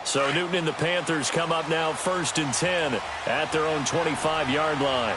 So Newton and the Panthers come up now 1st and 10 at their own 25-yard line.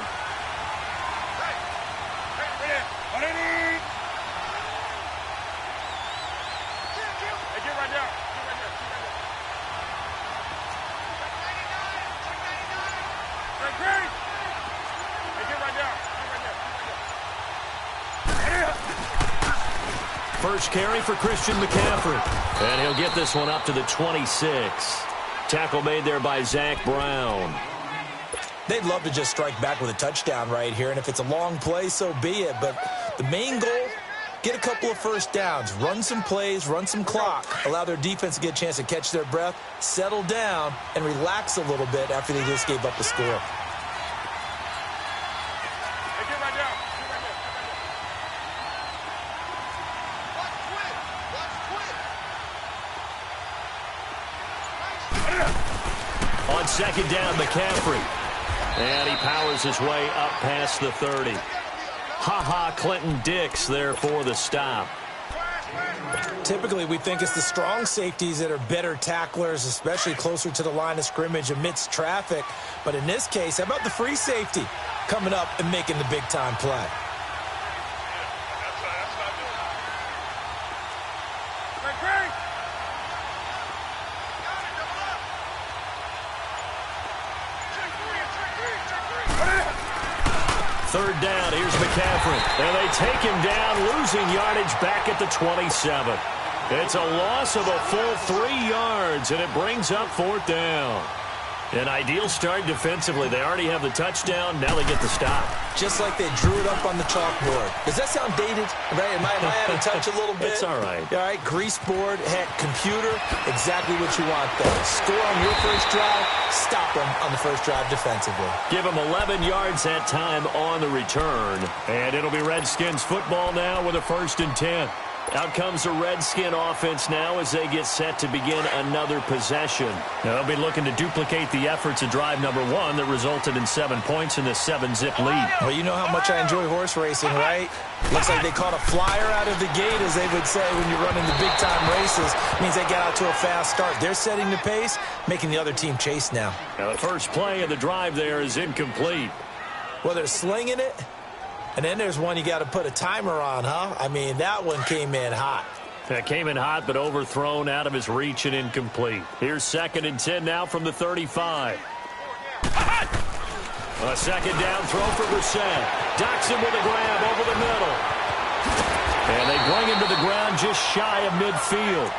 First carry for Christian McCaffrey. And he'll get this one up to the 26. Tackle made there by Zach Brown. They'd love to just strike back with a touchdown right here, and if it's a long play, so be it. But the main goal, get a couple of first downs, run some plays, run some clock, allow their defense to get a chance to catch their breath, settle down, and relax a little bit after they just gave up the score. On second down, McCaffrey. And he powers his way up past the 30. Clinton Dix there for the stop. Typically, we think it's the strong safeties that are better tacklers, especially closer to the line of scrimmage amidst traffic. But in this case, how about the free safety coming up and making the big-time play? Third down, here's McCaffrey. And they take him down, losing yardage back at the 27. It's a loss of a full 3 yards, and it brings up 4th down. An ideal start defensively. They already have the touchdown. Now they get the stop. Just like they drew it up on the chalkboard. Does that sound dated? Right? Am I out of touch a little bit? It's all right. All right, grease board, heck, computer, exactly what you want there. Score on your first drive, stop them on the first drive defensively. Give them 11 yards that time on the return. And it'll be Redskins football now with a 1st and 10. Out comes the Redskin offense now as they get set to begin another possession. Now they'll be looking to duplicate the efforts of drive number 1 that resulted in 7 points in the 7-zip lead. Well, you know how much I enjoy horse racing, right? Looks like they caught a flyer out of the gate, as they would say when you're running the big-time races. Means they get out to a fast start. They're setting the pace, making the other team chase now. Now the first play of the drive there is incomplete. Well, they're slinging it. And then there's one you got to put a timer on, huh? I mean, that one came in hot. That came in hot, but overthrown, out of his reach, and incomplete. Here's 2nd and 10 now from the 35. A second down throw for Brissett. Docks him with a grab over the middle. And they bring him to the ground just shy of midfield.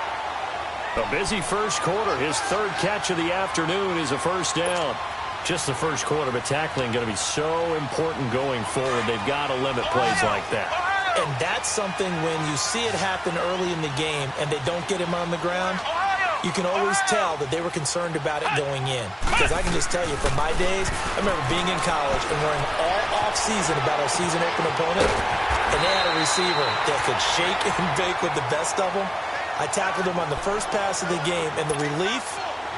A busy first quarter. His 3rd catch of the afternoon is a first down. Just the first quarter, but tackling going to be so important going forward. They've got to limit plays like that. And that's something when you see it happen early in the game and they don't get him on the ground, you can always tell that they were concerned about it going in. Because I can just tell you, from my days, I remember being in college and worrying all off-season about our season-open opponent, and they had a receiver that could shake and bake with the best of them. I tackled him on the first pass of the game, and the relief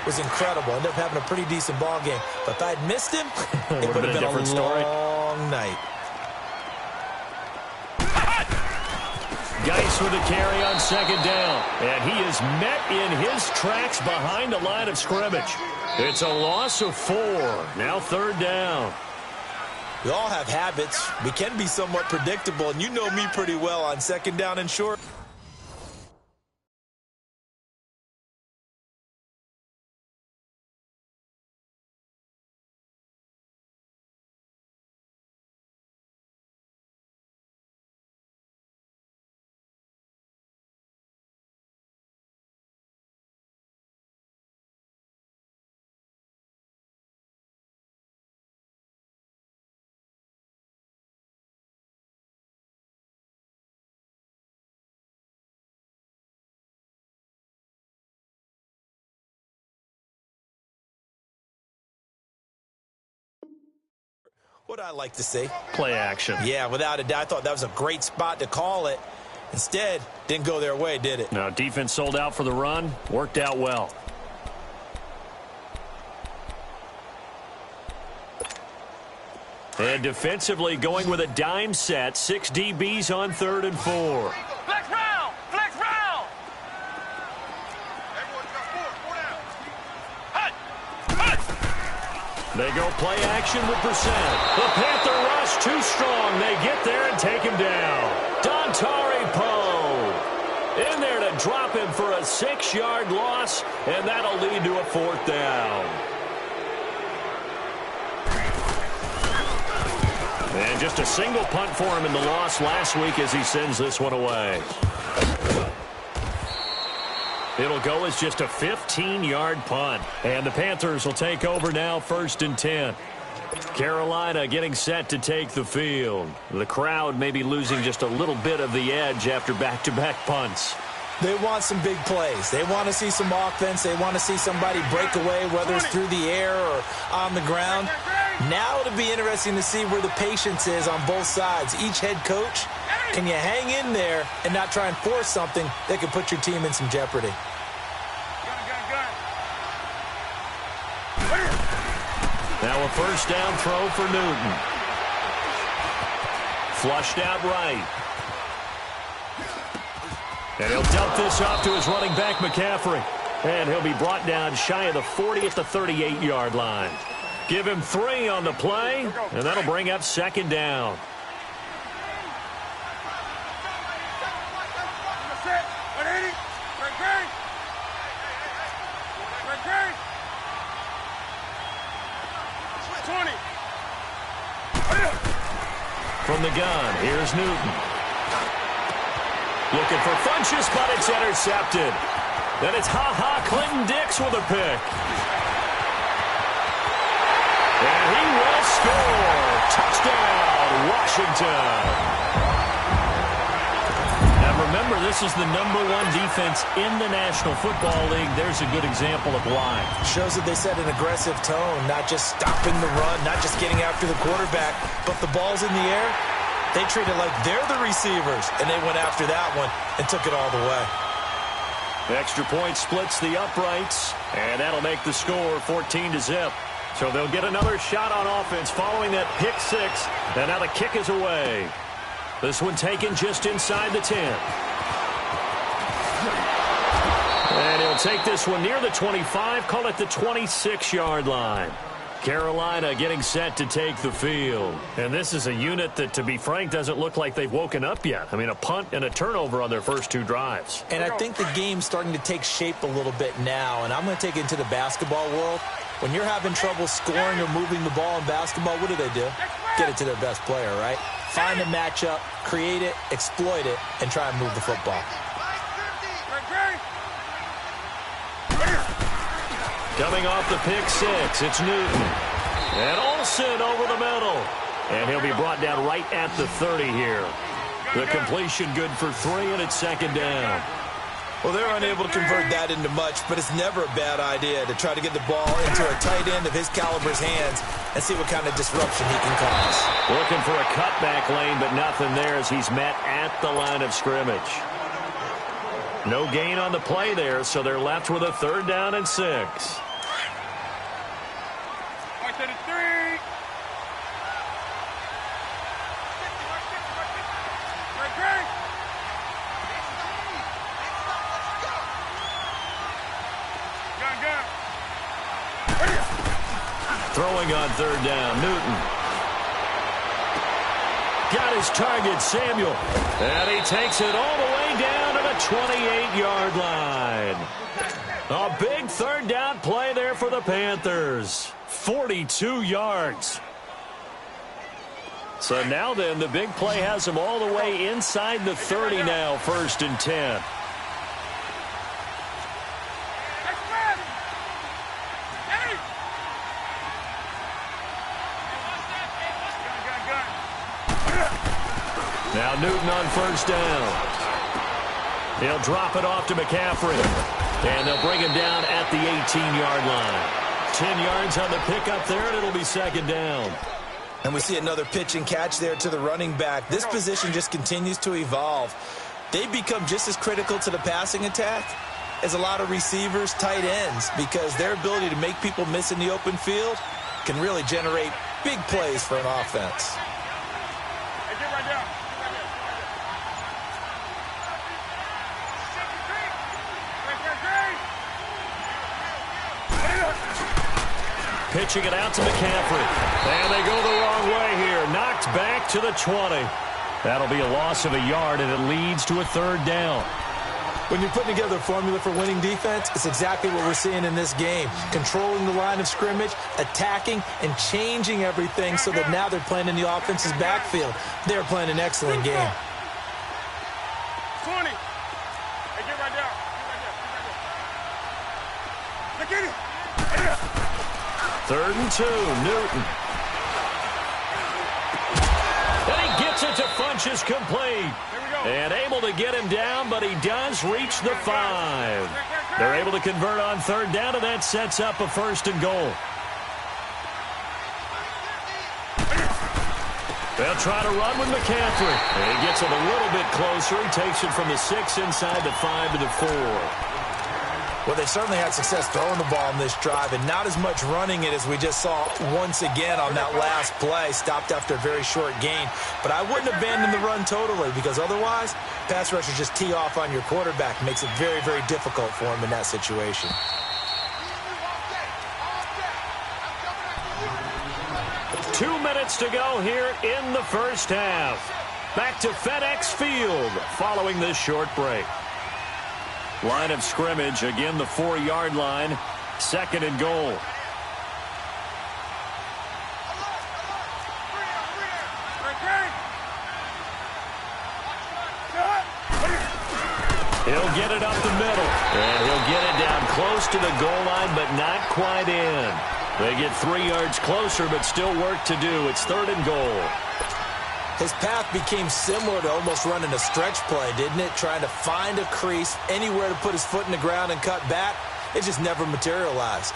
was incredible. Ended up having a pretty decent ball game. But if I had missed him, it would have been a long night. Geis with a carry on second down. And he is met in his tracks behind the line of scrimmage. It's a loss of 4. Now 3rd down. We all have habits. We can be somewhat predictable, and you know me pretty well on second down and short. What I like to see. Play action. Yeah, without a doubt. I thought that was a great spot to call it. Instead, didn't go their way, did it? No, defense sold out for the run. Worked out well. And defensively going with a dime set. 6 DBs on 3rd and 4. Flex round! Flex round! They go play action with Brissett. The Panther rush too strong. They get there and take him down. Dontari Poe in there to drop him for a 6-yard loss, and that'll lead to a 4th down. And just a single punt for him in the loss last week as he sends this one away. It'll go as just a 15-yard punt. And the Panthers will take over now, 1st and 10. Carolina getting set to take the field. The crowd may be losing just a little bit of the edge after back-to-back punts. They want some big plays. They want to see some offense. They want to see somebody break away, whether it's through the air or on the ground. Now it'll be interesting to see where the patience is on both sides. Each head coach, can you hang in there and not try and force something that could put your team in some jeopardy? Now a 1st down throw for Newton. Flushed out right. And he'll dump this off to his running back, McCaffrey. And he'll be brought down shy of the 40 at the 38-yard line. Give him 3 on the play, and that'll bring up 2nd down. From the gun, here's Newton. Looking for Funchess, but it's intercepted. Then it's Clinton Dix with a pick. And he will score. Touchdown, Washington. Now remember, this is the #1 defense in the National Football League. There's a good example of why. Shows that they set an aggressive tone, not just stopping the run, not just getting after the quarterback, but the ball's in the air. They treat it like they're the receivers, and they went after that one and took it all the way. The extra point splits the uprights, and that'll make the score 14-0. So they'll get another shot on offense following that pick 6, and now the kick is away. This one taken just inside the 10. And he'll take this one near the 25, call it the 26-yard line. Carolina getting set to take the field. And this is a unit that, to be frank, doesn't look like they've woken up yet. I mean, a punt and a turnover on their first 2 drives. And I think the game's starting to take shape a little bit now, and I'm going to take it into the basketball world. When you're having trouble scoring or moving the ball in basketball, what do? Get it to their best player, right? Find a matchup, create it, exploit it, and try and move the football. Coming off the pick 6, it's Newton. And Olsen over the middle. And he'll be brought down right at the 30 here. The completion good for 3, and it's 2nd down. Well, they're unable to convert that into much, but it's never a bad idea to try to get the ball into a tight end of his caliber's hands and see what kind of disruption he can cause. Looking for a cutback lane, but nothing there as he's met at the line of scrimmage. No gain on the play there, so they're left with a 3rd down and 6. Throwing on 3rd down, Newton. Got his target, Samuel. And he takes it all the way down to the 28-yard line. A big 3rd down play there for the Panthers. 42 yards. So now then, the big play has them all the way inside the 30 now, 1st and 10. Now Newton on 1st down. He'll drop it off to McCaffrey. And they'll bring him down at the 18-yard line. 10 yards on the pickup there, and it'll be 2nd down. And we see another pitch and catch there to the running back. This position just continues to evolve. They become just as critical to the passing attack as a lot of receivers, tight ends, because their ability to make people miss in the open field can really generate big plays for an offense. pitching it out to McCaffrey. And they go the wrong way here. Knocked back to the 20. That'll be a loss of a yard, and it leads to a third down. When you're putting together a formula for winning defense, it's exactly what we're seeing in this game. Controlling the line of scrimmage, attacking, and changing everything so that now they're playing in the offense's backfield. They're playing an excellent game. 20. Hey, get right down. Get it. 3rd and 2, Newton. And he gets it to Funchess complete. And able to get him down, but he does reach the 5. They're able to convert on 3rd down, and that sets up a 1st and goal. They'll try to run with McCaffrey. And he gets it a little bit closer. He takes it from the 6 inside the 5 to the 4. Well, they certainly had success throwing the ball in this drive, and not as much running it as we just saw once again on that last play. Stopped after a very short gain. But I wouldn't abandon the run totally, because otherwise, pass rushers just tee off on your quarterback. Makes it very, very difficult for him in that situation. Two minutes to go here in the first half. Back to FedEx Field following this short break. Line of scrimmage, again the 4-yard line, 2nd and goal. He'll get it up the middle, and he'll get it down close to the goal line, but not quite in. They get 3 yards closer, but still work to do. It's 3rd and goal. His path became similar to almost running a stretch play, didn't it? Trying to find a crease, anywhere to put his foot in the ground and cut back. It just never materialized.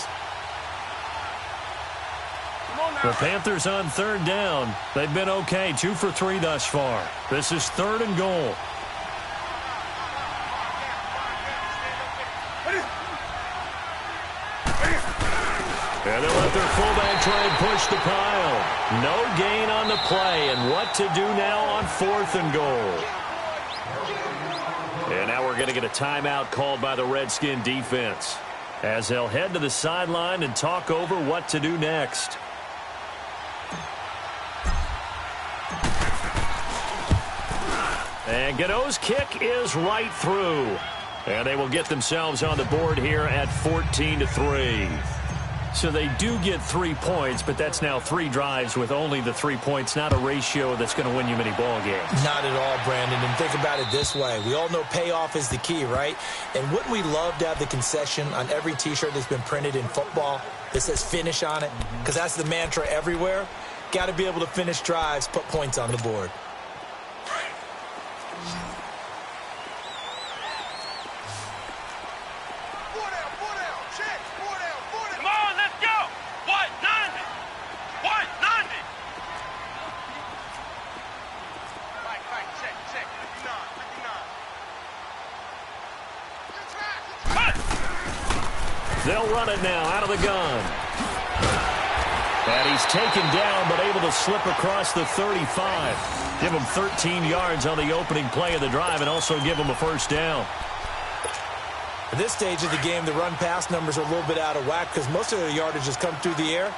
The Panthers on 3rd down. They've been okay, 2 for 3 thus far. This is 3rd and goal. And they'll let their fullback try and push the pile. No gain on the play, and what to do now on 4th and goal. And now we're going to get a timeout called by the Redskin defense, as they'll head to the sideline and talk over what to do next. And Godot's kick is right through. And they will get themselves on the board here at 14-3. So they do get 3 points, but that's now 3 drives with only the 3 points, not a ratio that's going to win you many ball games. Not at all, Brandon. And think about it this way. We all know payoff is the key, right? And wouldn't we love to have the concession on every T-shirt that's been printed in football that says finish on it? Because that's the mantra everywhere. Got to be able to finish drives, put points on the board. They'll run it now out of the gun. And he's taken down, but able to slip across the 35. Give him 13 yards on the opening play of the drive and also give him a 1st down. At this stage of the game, the run-pass numbers are a little bit out of whack because most of the yardage has come through the air.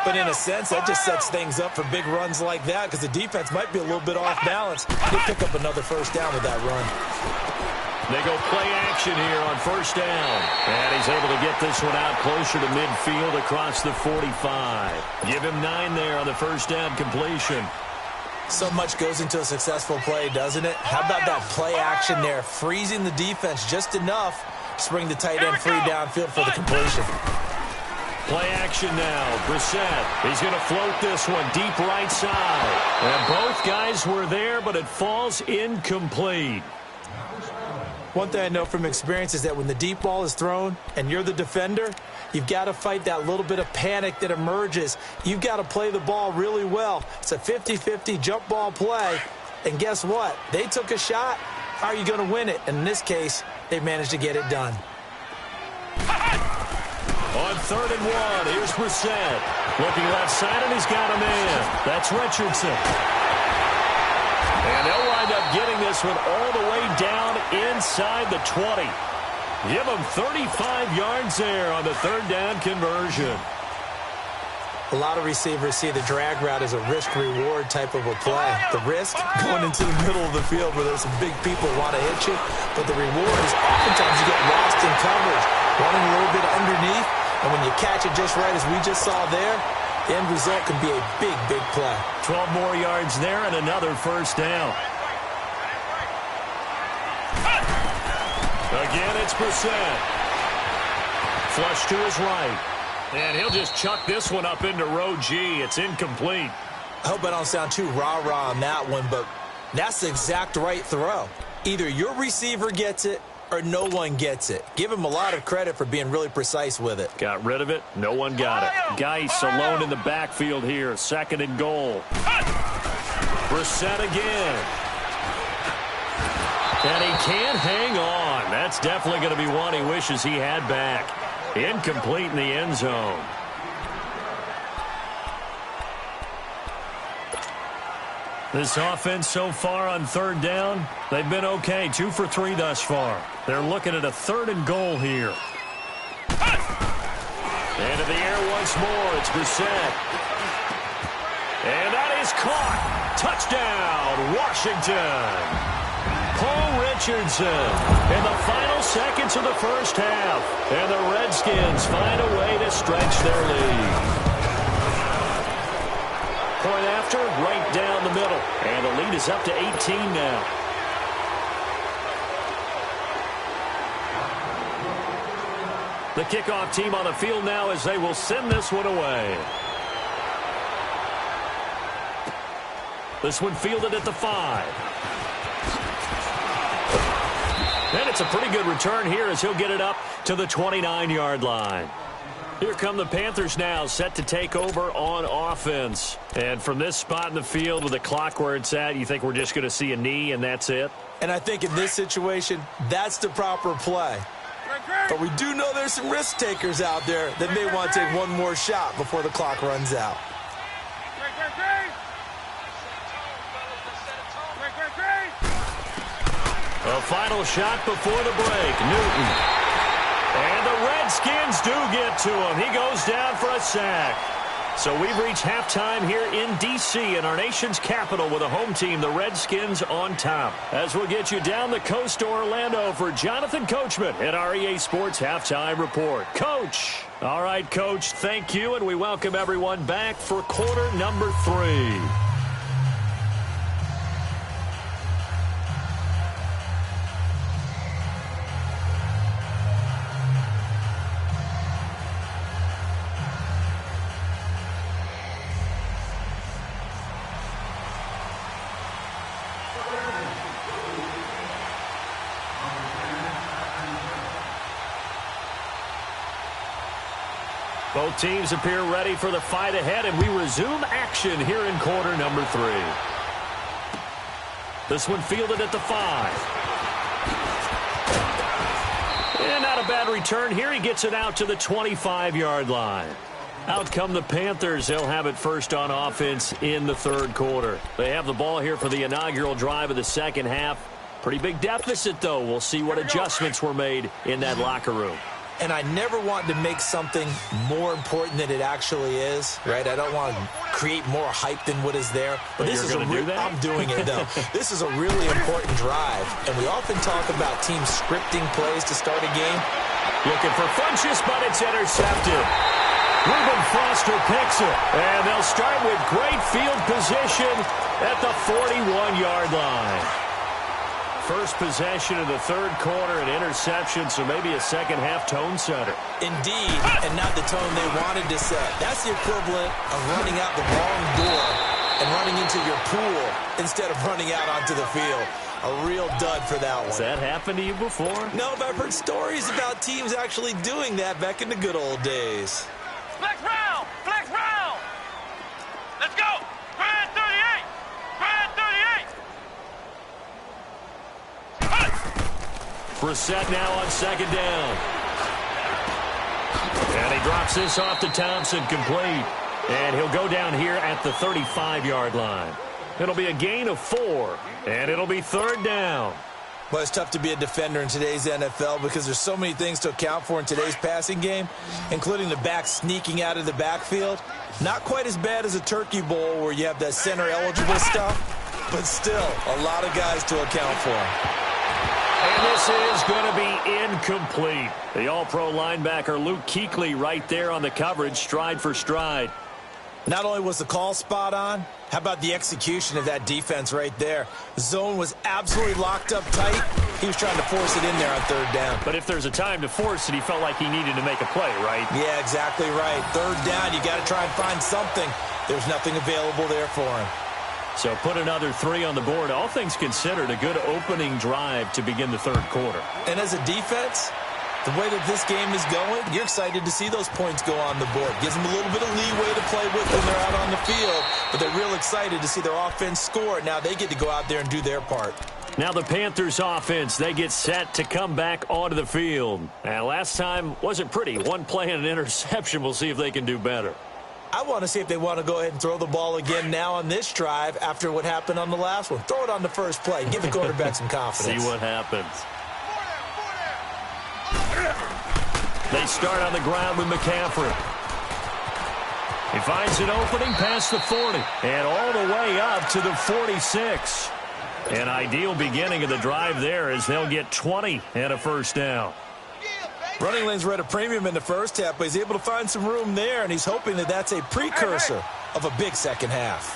But in a sense, that just sets things up for big runs like that because the defense might be a little bit off balance. They'll pick up another 1st down with that run. They go play action here on 1st down. And he's able to get this one out closer to midfield across the 45. Give him 9 there on the 1st down completion. So much goes into a successful play, doesn't it? How about that play action there, freezing the defense just enough to bring the tight end free downfield for the completion. Play action now. Brissett. He's going to float this one deep right side. And both guys were there, but it falls incomplete. One thing I know from experience is that when the deep ball is thrown and you're the defender, you've got to fight that little bit of panic that emerges. You've got to play the ball really well. It's a 50-50 jump ball play. And guess what? They took a shot. How are you going to win it? And in this case, they managed to get it done. On 3rd and 1, here's Brissett. Looking left side, and he's got a man. That's Richardson. And they'll wind up getting this one all the way down inside the 20. Give them 35 yards there on the 3rd down conversion. A lot of receivers see the drag route as a risk-reward type of a play. The risk, going into the middle of the field where there's some big people want to hit you, but the reward is oftentimes you get lost in coverage, running a little bit underneath, and when you catch it just right, as we just saw there, the end result can be a big, big play. 12 more yards there and another first down. Again, it's Brissett. Flush to his right. And he'll just chuck this one up into row G. It's incomplete. I hope I don't sound too rah-rah on that one, but that's the exact right throw. Either your receiver gets it or no one gets it. Give him a lot of credit for being really precise with it. Got rid of it. No one got it. Geis alone in the backfield here. 2nd and goal. Brissett again. And he can't hang on. That's definitely going to be one he wishes he had back. Incomplete in the end zone. This offense so far on 3rd down, they've been okay. 2 for 3 thus far. They're looking at a 3rd and goal here. Into the air once more. It's Brissett. And that is caught. Touchdown, Washington. Paul Richardson in the final seconds of the first half. And the Redskins find a way to stretch their lead. Point after, right down the middle. And the lead is up to 18 now. The kickoff team on the field now as they will send this one away. This one fielded at the 5. And it's a pretty good return here as he'll get it up to the 29-yard line. Here come the Panthers now, set to take over on offense. And from this spot in the field with the clock where it's at, you think we're just going to see a knee and that's it? And I think in this situation, that's the proper play. But we do know there's some risk takers out there that may want to take one more shot before the clock runs out. A final shot before the break. Newton. And the Redskins do get to him. He goes down for a sack. So we've reached halftime here in D.C. in our nation's capital with a home team, the Redskins, on top. As we'll get you down the coast to Orlando for Jonathan Coachman at our EA Sports Halftime Report. Coach. All right, Coach, thank you, and we welcome everyone back for quarter number 3. Both teams appear ready for the fight ahead, and we resume action here in quarter number 3. This one fielded at the 5. And not a bad return here. He gets it out to the 25-yard line. Out come the Panthers. They'll have it first on offense in the 3rd quarter. They have the ball here for the inaugural drive of the 2nd half. Pretty big deficit, though. We'll see what adjustments were made in that locker room. And I never want to make something more important than it actually is, right? I don't want to create more hype than what is there. But this is I'm doing it, though. This is a really important drive. And we often talk about teams scripting plays to start a game. Looking for Funchess, but it's intercepted. Reuben Foster picks it. And they'll start with great field position at the 41-yard line. First possession of the 3rd quarter, an interception, so maybe a second-half tone setter. Indeed, and not the tone they wanted to set. That's the equivalent of running out the wrong door and running into your pool instead of running out onto the field. A real dud for that one. Has that happened to you before? No, but I've heard stories about teams actually doing that back in the good old days. Flex round! Flex round! Let's go! Grind 38! Grind 38! Brissett now on 2nd down. And he drops this off to Thompson, complete. And he'll go down here at the 35-yard line. It'll be a gain of 4, and it'll be 3rd down. Well, it's tough to be a defender in today's NFL because there's so many things to account for in today's passing game, including the back sneaking out of the backfield. Not quite as bad as a turkey bowl where you have that center-eligible stuff, but still a lot of guys to account for. And this is going to be incomplete. The all-pro linebacker Luke Kuechly right there on the coverage, stride for stride. Not only was the call spot on, how about the execution of that defense right there? The zone was absolutely locked up tight. He was trying to force it in there on third down. But if there's a time to force it, he felt like he needed to make a play, right? Yeah, exactly right. Third down, you got to try and find something. There's nothing available there for him. So put another 3 on the board. All things considered, a good opening drive to begin the third quarter. And as a defense, the way that this game is going, you're excited to see those points go on the board. Gives them a little bit of leeway to play with when they're out on the field, but they're real excited to see their offense score. Now they get to go out there and do their part. Now the Panthers offense, they get set to come back onto the field. And last time wasn't pretty. One play and an interception. We'll see if they can do better. I want to see if they want to go ahead and throw the ball again now on this drive after what happened on the last one. Throw it on the first play. Give the quarterback some confidence. See what happens. They start on the ground with McCaffrey. He finds an opening past the 40 and all the way up to the 46. An ideal beginning of the drive there as they'll get 20 and a first down. Running lanes were at a premium in the first half, but he's able to find some room there, and he's hoping that that's a precursor of a big second half.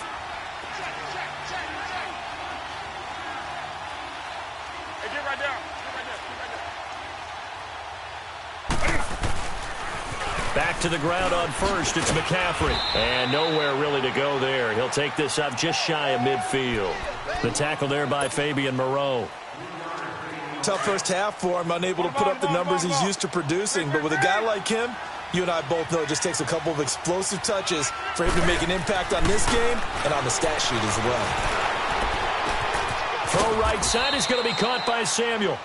Hey, get right down. Back to the ground on first. It's McCaffrey. And nowhere really to go there. He'll take this up just shy of midfield. The tackle there by Fabian Moreau. Tough first half for him, unable to put up the numbers he's used to producing. But with a guy like him, you and I both know it just takes a couple of explosive touches for him to make an impact on this game and on the stat sheet as well. Throw right side is going to be caught by Samuel.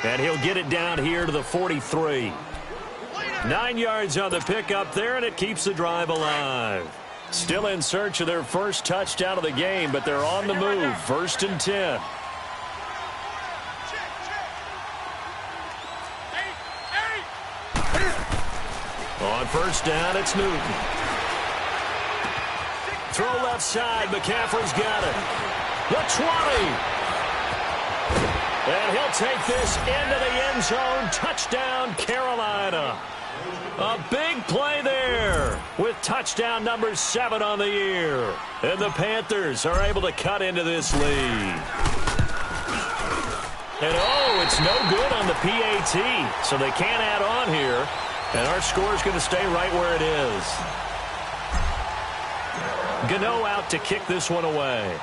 And he'll get it down here to the 43. 9 yards on the pickup there, and it keeps the drive alive. Still in search of their first touchdown of the game, but they're on the move. 1st and 10. On first down, it's Newton. Throw left side. McCaffrey's got it. The 20. And he'll take this into the end zone. Touchdown, Carolina. A big play there with touchdown number 7 on the year. And the Panthers are able to cut into this lead. And, oh, it's no good on the PAT, so they can't add on here. And our score is going to stay right where it is. Gano out to kick this one away.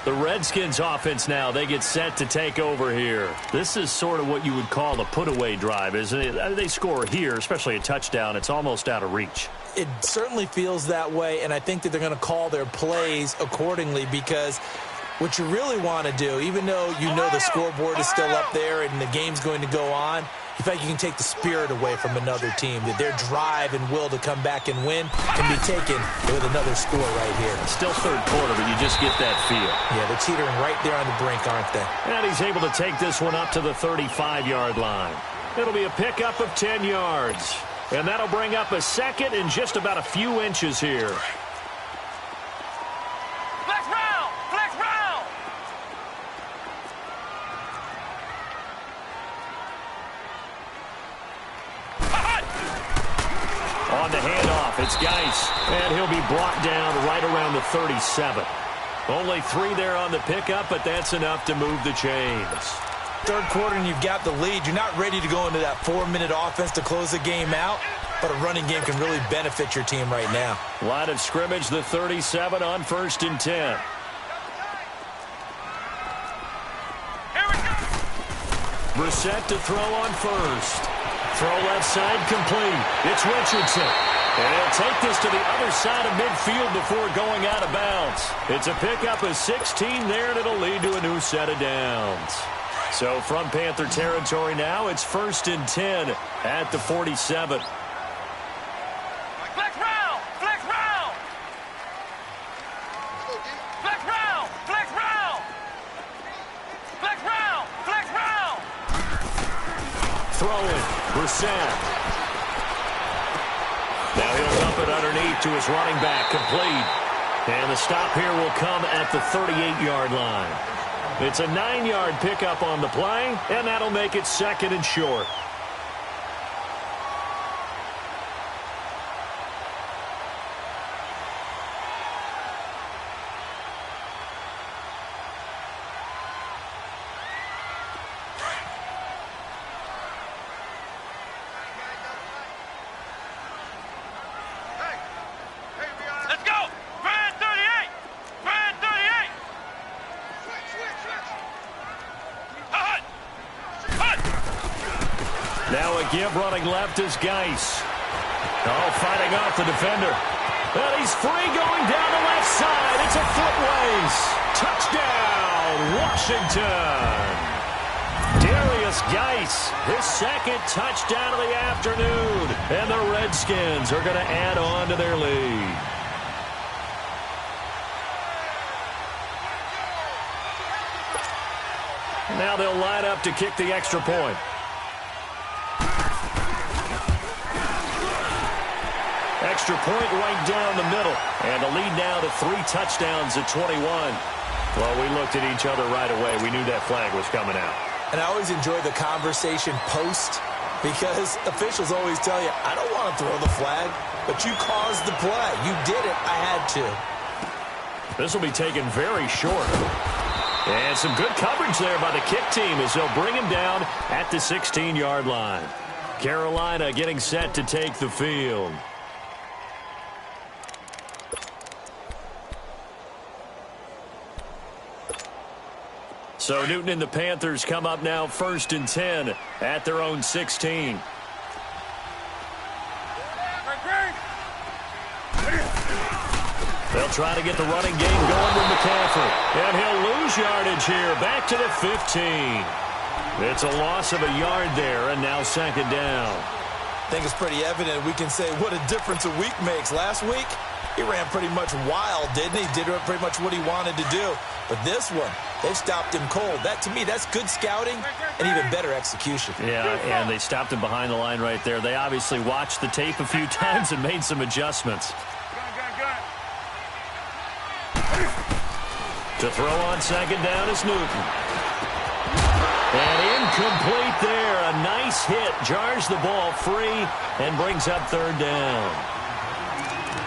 The Redskins offense now, they get set to take over here. This is sort of what you would call a put-away drive, isn't it? They score here, especially a touchdown. It's almost out of reach. It certainly feels that way, and I think that they're going to call their plays accordingly because what you really want to do, even though you know the scoreboard is still up there and the game's going to go on, you feel like you can take the spirit away from another team, that their drive and will to come back and win can be taken with another score right here. Still third quarter, but you just get that feel. Yeah, they're teetering right there on the brink, aren't they? And he's able to take this one up to the 35-yard line. It'll be a pickup of 10 yards. And that'll bring up a second and just about a few inches here. Flex round! Flex round! On the handoff, it's Geis. And he'll be brought down right around the 37. Only 3 there on the pickup, but that's enough to move the chains. Third quarter and you've got the lead. You're not ready to go into that 4-minute offense to close the game out, but a running game can really benefit your team right now. Line of scrimmage, the 37 on 1st and 10. Here we go! Brissett to throw on first. Throw left side complete. It's Richardson. And he'll take this to the other side of midfield before going out of bounds. It's a pickup of 16 there, and it'll lead to a new set of downs. So from Panther territory now, it's 1st and 10 at the 47. Flex round! Flex round! throwing. Brissett. Now he'll dump it underneath to his running back. Complete. And the stop here will come at the 38-yard line. It's a 9-yard pickup on the play, and that'll make it 2nd and short. Now a give running left is Geis. Oh, fighting off the defender. And he's free going down the left side. It's a foot race. Touchdown, Washington. Darius Geis, his 2nd touchdown of the afternoon. And the Redskins are going to add on to their lead. Now they'll line up to kick the extra point. Extra point right down the middle. And the lead now to 3 touchdowns at 21. Well, we looked at each other right away. We knew that flag was coming out. And I always enjoy the conversation post because officials always tell you, I don't want to throw the flag, but you caused the play. You did it. I had to. This will be taken very short. And some good coverage there by the kick team as they'll bring him down at the 16-yard line. Carolina getting set to take the field. So Newton and the Panthers come up now 1st and 10 at their own 16. They'll try to get the running game going with McCaffrey. And he'll lose yardage here. Back to the 15. It's a loss of a yard there, and now 2nd down. I think it's pretty evident we can say what a difference a week makes. Last week, he ran pretty much wild, didn't he? Did pretty much what he wanted to do. But this one, they've stopped him cold. That, to me, that's good scouting and even better execution. Yeah, and they stopped him behind the line right there. They obviously watched the tape a few times and made some adjustments. To throw on 2nd down is Newton. And incomplete there. A nice hit. Jars the ball free and brings up 3rd down.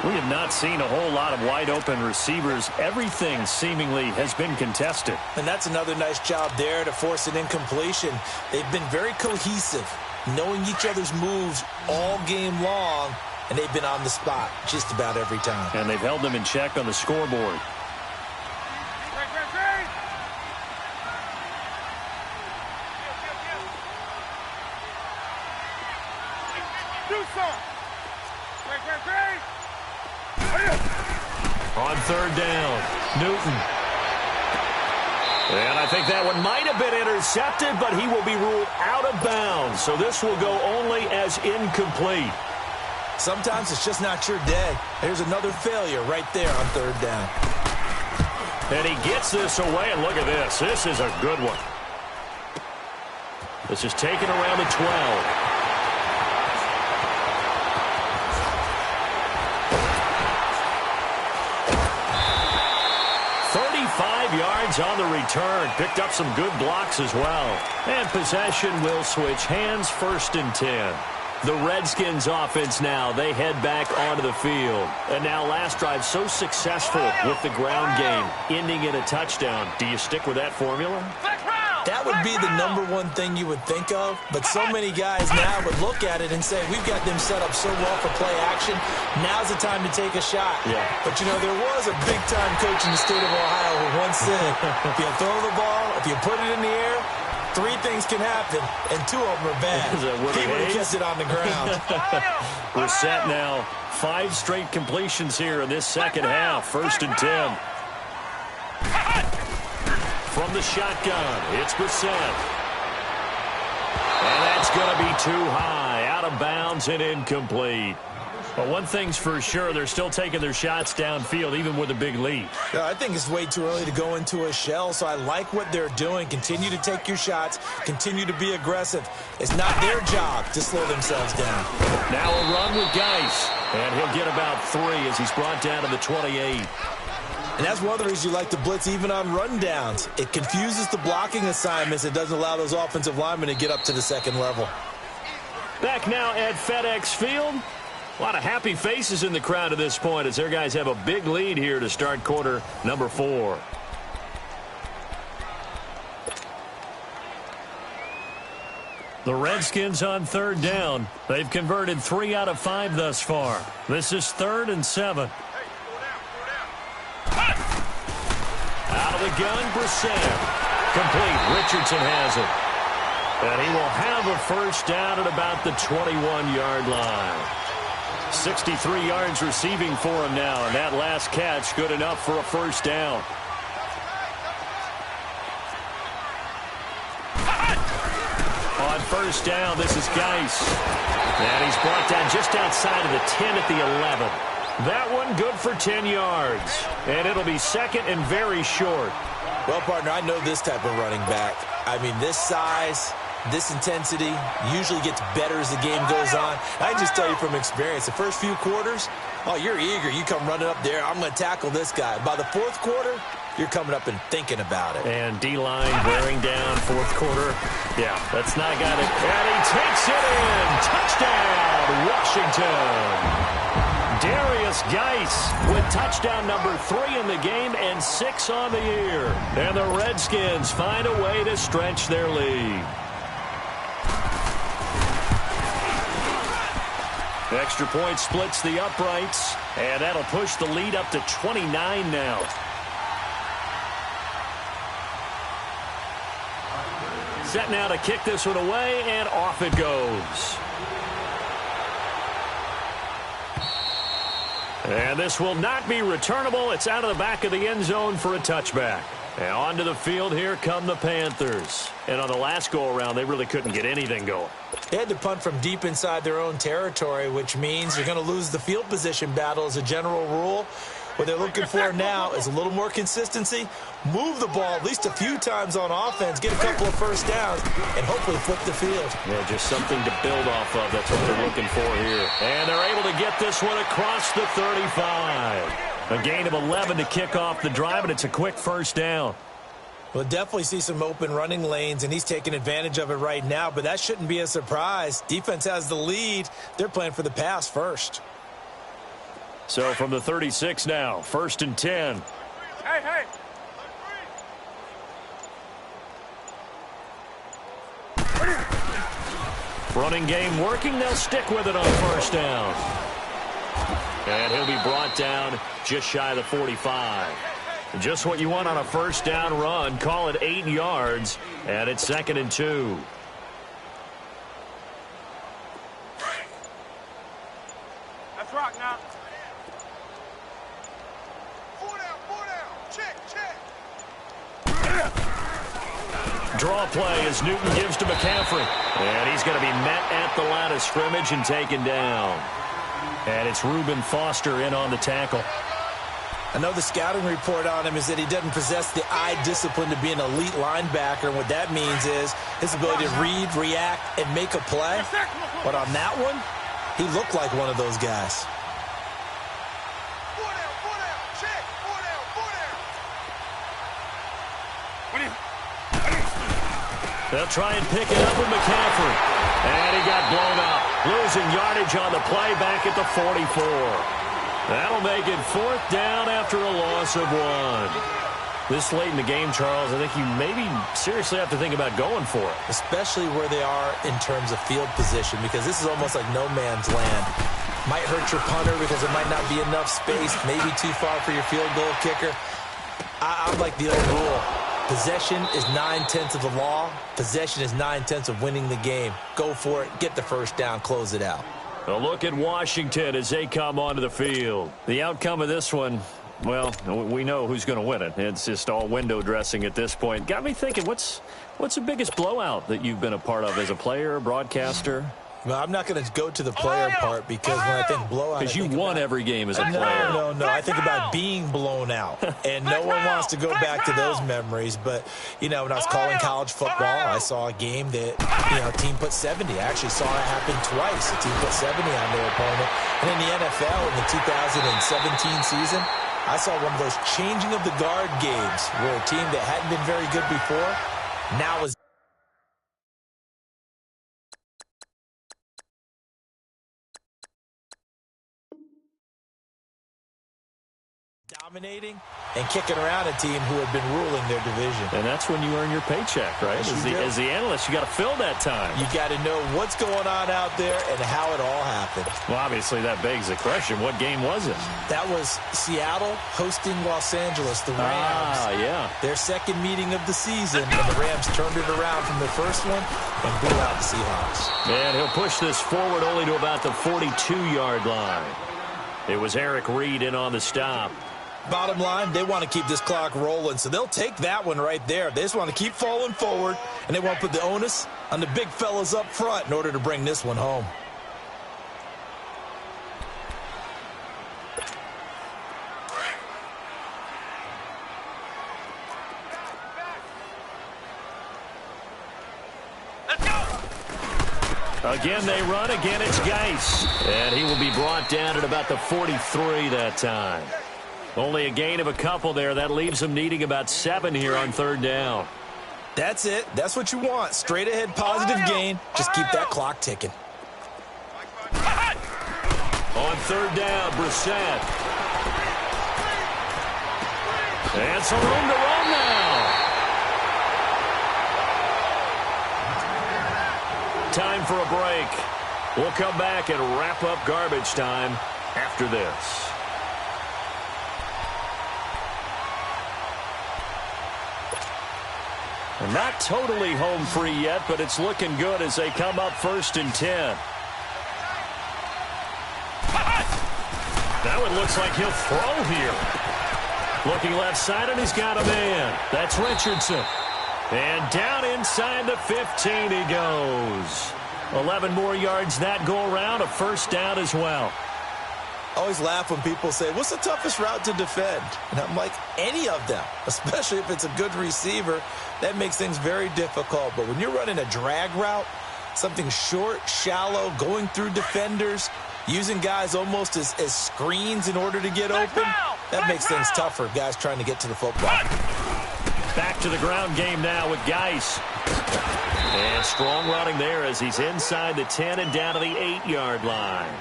We have not seen a whole lot of wide-open receivers. Everything seemingly has been contested. And that's another nice job there to force an incompletion. They've been very cohesive, knowing each other's moves all game long, and they've been on the spot just about every time. And they've held them in check on the scoreboard. On 3rd down, Newton. And I think that one might have been intercepted, but he will be ruled out of bounds. So this will go only as incomplete. Sometimes it's just not your day. There's another failure right there on 3rd down. And he gets this away, and look at this. This is a good one. This is taken around the 12. 5 yards on the return. Picked up some good blocks as well. And possession will switch hands. 1st and 10. The Redskins offense now. They head back onto the field. And now last drive so successful with the ground game, ending in a touchdown. Do you stick with that formula? That would be the #1 thing you would think of, but so many guys now would look at it and say, we've got them set up so well for play action, now's the time to take a shot. Yeah. But, you know, there was a big-time coach in the state of Ohio who once said, if you throw the ball, if you put it in the air, 3 things can happen, and 2 of them are bad. He would have kept it on the ground. We're set now. 5 straight completions here in this second half. 1st and 10. From the shotgun, it's Brissett. And that's going to be too high, out of bounds and incomplete. Well, one thing's for sure, they're still taking their shots downfield, even with a big lead. I think it's way too early to go into a shell, so I like what they're doing. Continue to take your shots. Continue to be aggressive. It's not their job to slow themselves down. Now a run with Geis, and he'll get about 3 as he's brought down to the 28. And that's one of the reasons you like to blitz even on rundowns. It confuses the blocking assignments. It doesn't allow those offensive linemen to get up to the second level. Back now at FedEx Field. A lot of happy faces in the crowd at this point as their guys have a big lead here to start quarter number 4. The Redskins on 3rd down. They've converted 3 out of 5 thus far. This is 3rd and 7. Out of the gun, Brissett. Complete. Richardson has it. And he will have a first down at about the 21-yard line. 63 yards receiving for him now, and that last catch good enough for a first down. On first down, this is Geis. And he's brought down just outside of the 10 at the 11. That one good for 10 yards. And it'll be 2nd and very short. Well, partner, I know this type of running back. I mean, this size, this intensity usually gets better as the game goes on. I can just tell you from experience, the first few quarters, oh, you're eager. You come running up there. I'm going to tackle this guy. By the 4th quarter, you're coming up and thinking about it. And D-line wearing down 4th quarter. Yeah, that's not a guy that... And he takes it in. Touchdown, Washington. Darius Geis with touchdown number 3 in the game and 6 on the year. And the Redskins find a way to stretch their lead. Extra point splits the uprights, and that'll push the lead up to 29 now. Set now to kick this one away, and off it goes. And this will not be returnable. It's out of the back of the end zone for a touchback. And onto the field, here come the Panthers. And on the last go-around, they really couldn't get anything going. They had to punt from deep inside their own territory, which means you're going to lose the field position battle as a general rule. What they're looking for now is a little more consistency, move the ball at least a few times on offense, get a couple of first downs, and hopefully flip the field. Yeah, just something to build off of. That's what they're looking for here. And they're able to get this one across the 35. A gain of 11 to kick off the drive, and it's a quick first down. We'll definitely see some open running lanes, and he's taking advantage of it right now, but that shouldn't be a surprise. Defense has the lead. They're playing for the pass first. So from the 36 now, 1st and 10. Hey. Running game working. They'll stick with it on first down. And he'll be brought down just shy of the 45. Just what you want on a first down run. Call it 8 yards, and it's 2nd and 2. Let's rock now. Draw play as Newton gives to McCaffrey. And he's going to be met at the line of scrimmage and taken down. And it's Reuben Foster in on the tackle. I know the scouting report on him is that he doesn't possess the eye discipline to be an elite linebacker. And what that means is his ability to read, react, and make a play. But on that one, he looked like one of those guys. They'll try and pick it up with McCaffrey. And he got blown up. Losing yardage on the play back at the 44. That'll make it 4th down after a loss of 1. This late in the game, Charles, I think you maybe seriously have to think about going for it. Especially where they are in terms of field position, because this is almost like no man's land. Might hurt your punter because there might not be enough space, maybe too far for your field goal kicker. I'm like the old rule. Possession is 9/10 of the law. Possession is 9/10 of winning the game. Go for it. Get the first down. Close it out. A look at Washington as they come onto the field. The outcome of this one, well, we know who's going to win it. It's just all window dressing at this point. Got me thinking, what's the biggest blowout that you've been a part of as a player, broadcaster? Well, I'm not going to go to the player part because when I think blowout, because you won every game as a player. No. I think about being blown out, and no one wants to go back to those memories. But, when I was calling college football, I saw a game that, a team put 70. I actually saw it happen twice. A team put 70 on their opponent. And in the NFL in the 2017 season, I saw one of those changing of the guard games where a team that hadn't been very good before now is dominating and kicking around a team who had been ruling their division. And that's when you earn your paycheck, right? As the analyst, you got to fill that time. You got to know what's going on out there and how it all happened. Well, obviously that begs the question, what game was it? That was Seattle hosting Los Angeles, the Rams. Yeah. Their second meeting of the season, and the Rams turned it around from the first one and blew out the Seahawks. And he'll push this forward only to about the 42-yard line. It was Eric Reed in on the stop. Bottom line, they want to keep this clock rolling, so they'll take that one right there. They just want to keep falling forward, and they want to put the onus on the big fellas up front in order to bring this one home. Let's go! Again, they run. Again, it's Geis. And he will be brought down at about the 43 that time. Only a gain of a couple there. That leaves them needing about 7 here on third down. That's it. That's what you want. Straight ahead positive gain. Just keep that clock ticking. On third down, Brissett. And some room to run now. Time for a break. We'll come back and wrap up garbage time after this. Not totally home free yet, but it's looking good as they come up 1st and 10. That one looks like he'll throw here. Looking left side, and he's got a man. That's Richardson. And down inside the 15 he goes. 11 more yards that go around, a first down as well. I always laugh when people say, what's the toughest route to defend? And I'm like, any of them, especially if it's a good receiver. That makes things very difficult. But when you're running a drag route, something short, shallow, going through defenders, using guys almost as screens in order to get open, that makes things tougher, guys trying to get to the football. Back to the ground game now with Geis. And strong running there as he's inside the 10 and down to the 8-yard line.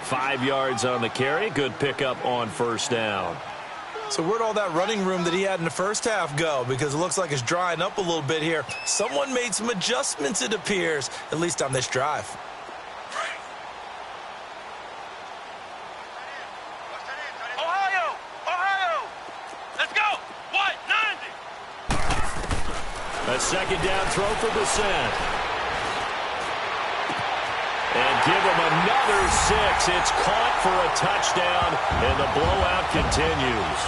5 yards on the carry. Good pickup on first down. So where'd all that running room that he had in the first half go? Because it looks like it's drying up a little bit here. Someone made some adjustments, it appears, at least on this drive. Ohio! Let's go! What? 90! A second down throw for Brissett. And give him another 6. It's caught for a touchdown, and the blowout continues.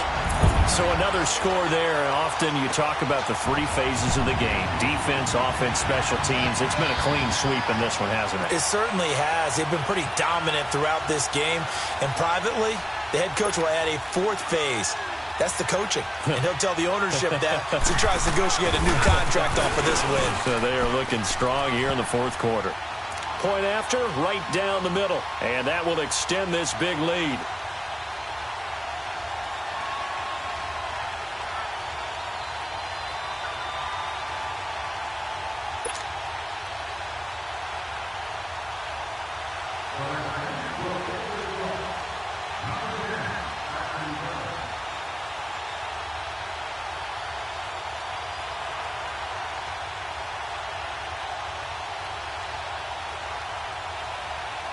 So another score there. Often you talk about the 3 phases of the game: defense, offense, special teams. It's been a clean sweep in this one, hasn't it? It certainly has. They've been pretty dominant throughout this game. And privately, the head coach will add a 4th phase. That's the coaching. And he'll tell the ownership that as he tries to negotiate a new contract off of this win. So they are looking strong here in the 4th quarter. Point after, right down the middle. And that will extend this big lead.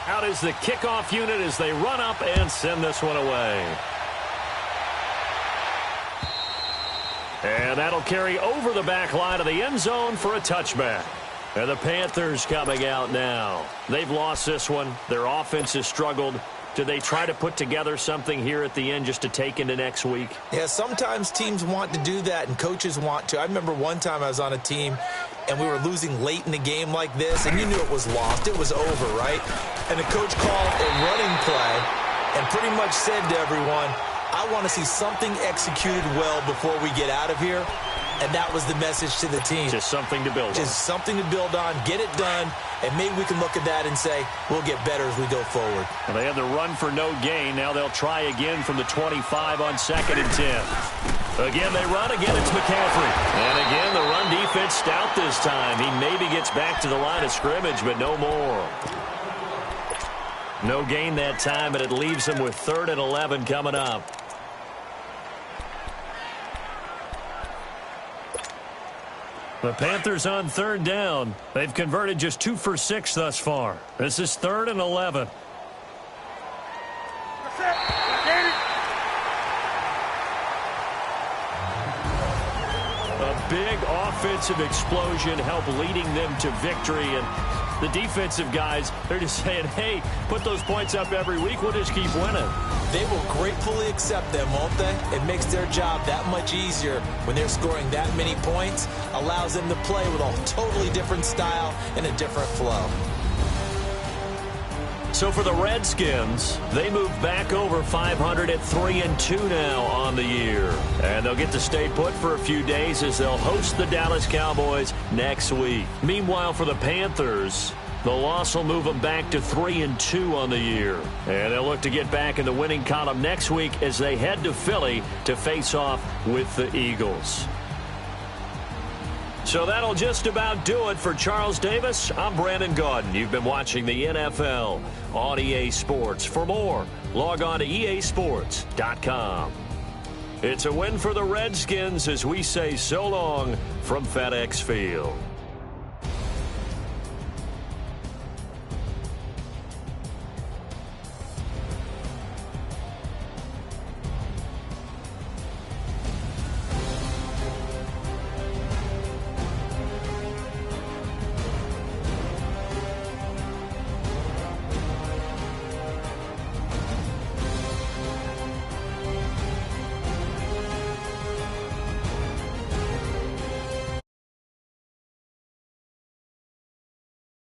Out is the kickoff unit as they run up and send this one away. And that'll carry over the back line of the end zone for a touchback. And the Panthers coming out now. They've lost this one. Their offense has struggled. Do they try to put together something here at the end just to take into next week? Yeah, sometimes teams want to do that and coaches want to. I remember one time I was on a team and we were losing late in the game like this, and you knew it was lost, it was over, right? And the coach called a running play and pretty much said to everyone, I want to see something executed well before we get out of here. And that was the message to the team. Just something to build on. Just something to build on, get it done, and maybe we can look at that and say, we'll get better as we go forward. Well, they had the run for no gain. Now they'll try again from the 25 on 2nd and 10. Again, they run. Again, it's McCaffrey. And again, the run defense stout this time. He maybe gets back to the line of scrimmage, but no more. No gain that time, and it leaves them with 3rd and 11 coming up. The Panthers on 3rd down. They've converted just 2 for 6 thus far. This is 3rd and 11. A big offensive explosion helped leading them to victory. And the defensive guys, they're just saying, hey, put those points up every week. We'll just keep winning. They will gratefully accept them, won't they? It makes their job that much easier when they're scoring that many points. Allows them to play with a totally different style and a different flow. So for the Redskins, they move back over 500 at 3-2 now on the year. And they'll get to stay put for a few days as they'll host the Dallas Cowboys next week. Meanwhile, for the Panthers, the loss will move them back to 3-2 on the year. And they'll look to get back in the winning column next week as they head to Philly to face off with the Eagles. So that'll just about do it for Charles Davis. I'm Brandon Gaudin. You've been watching the NFL on EA Sports. For more, log on to easports.com. It's a win for the Redskins as we say so long from FedEx Field.